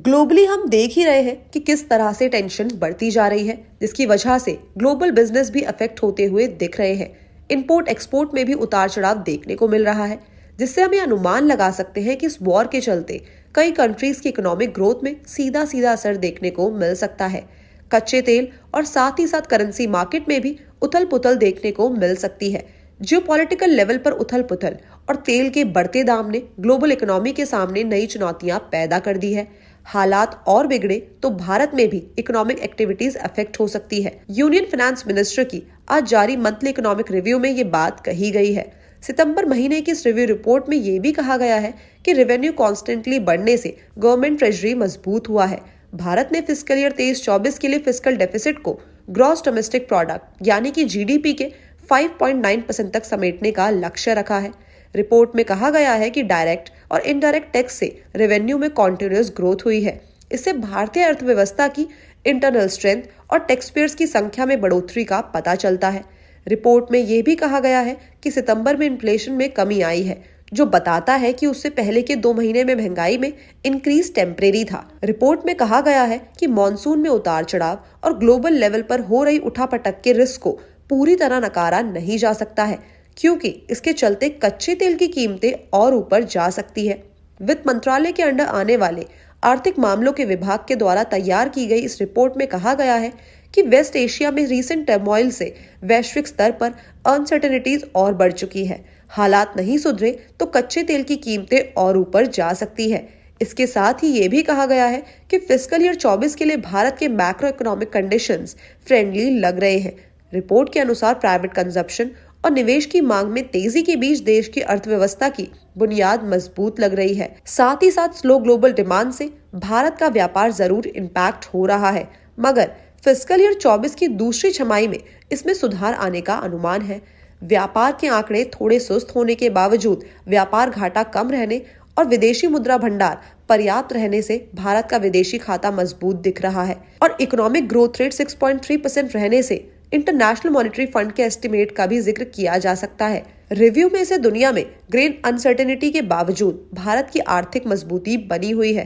Globally हम देख ही रहे हैं कि किस तरह से टेंशन बढ़ती जा रही है, जिसकी वजह से ग्लोबल बिजनेस भी अफेक्ट होते हुए दिख रहे हैं। इंपोर्ट एक्सपोर्ट में भी उतार चढ़ाव देखने को मिल रहा है, जिससे हम ये अनुमान लगा सकते हैं कि इस वॉर के चलते कई कंट्रीज की इकोनॉमिक ग्रोथ में सीधा सीधा असर देखने को मिल सकता है। कच्चे तेल और साथ ही साथ करेंसी मार्केट में भी उथल पुथल देखने को मिल सकती है। जियोपॉलिटिकल लेवल पर उथल पुथल और तेल के बढ़ते दाम ने ग्लोबल इकोनॉमी के सामने नई चुनौतियां पैदा कर दी है। हालात और बिगड़े तो भारत में भी इकोनॉमिक एक्टिविटीज अफेक्ट हो सकती है। यूनियन फाइनेंस मिनिस्टर की आज जारी मंथली इकोनॉमिक रिव्यू में ये बात कही गई है। सितंबर महीने की इस रिव्यू रिपोर्ट में ये भी कहा गया है कि रेवेन्यू कॉन्स्टेंटली बढ़ने से गवर्नमेंट ट्रेजरी मजबूत हुआ है। भारत ने फिस्कल ईयर 23-24 के लिए फिस्कल डेफिसिट को ग्रॉस डोमेस्टिक प्रोडक्ट यानी कि जीडीपी के 5.9% तक समेटने का लक्ष्य रखा है। रिपोर्ट में कहा गया है कि डायरेक्ट और इनडायरेक्ट टैक्स से रेवेन्यू में कॉन्टिन्यूअस ग्रोथ हुई है। इससे भारतीय अर्थव्यवस्था की इंटरनल स्ट्रेंथ और टैक्स पेयर्स की संख्या में बढ़ोतरी का पता चलता है। रिपोर्ट में यह भी कहा गया है कि सितंबर में इन्फ्लेशन में कमी आई है, जो बताता है कि उससे पहले के 2 महीने में महंगाई में इंक्रीज टेम्परेरी था। रिपोर्ट में कहा गया है कि मॉनसून में उतार चढ़ाव और ग्लोबल लेवल पर हो रही उठापटक के रिस्क को पूरी तरह नकारा नहीं जा सकता है, क्योंकि इसके चलते कच्चे तेल की कीमतें और ऊपर जा सकती है। वित्त मंत्रालय के अंडर आने वाले आर्थिक मामलों के विभाग के द्वारा तैयार की गई इस रिपोर्ट में कहा गया है कि वेस्ट एशिया में रीसेंट टर्मोइल से वैश्विक स्तर पर अनसर्टेनिटीज और बढ़ चुकी है। हालात नहीं सुधरे तो कच्चे तेल की कीमतें और ऊपर जा सकती है। इसके साथ ही ये भी कहा गया है कि फिस्कल ईयर 24 के लिए भारत के मैक्रो इकोनॉमिक कंडीशंस फ्रेंडली लग रहे हैं। रिपोर्ट के अनुसार प्राइवेट कंजप्शन और निवेश की मांग में तेजी के बीच देश की अर्थव्यवस्था की बुनियाद मजबूत लग रही है। साथ ही साथ स्लो ग्लोबल डिमांड से भारत का व्यापार जरूर इम्पैक्ट हो रहा है, मगर फिस्कल ईयर 24 की दूसरी छमाही में इसमें सुधार आने का अनुमान है। व्यापार के आंकड़े थोड़े सुस्त होने के बावजूद व्यापार घाटा कम रहने और विदेशी मुद्रा भंडार पर्याप्त रहने से भारत का विदेशी खाता मजबूत दिख रहा है और इकोनॉमिक ग्रोथ रेट 6.3% रहने से इंटरनेशनल मॉनेटरी फंड के एस्टिमेट का भी जिक्र किया जा सकता है। रिव्यू में से दुनिया में ग्रेन अनसर्टेनिटी के बावजूद भारत की आर्थिक मजबूती बनी हुई है।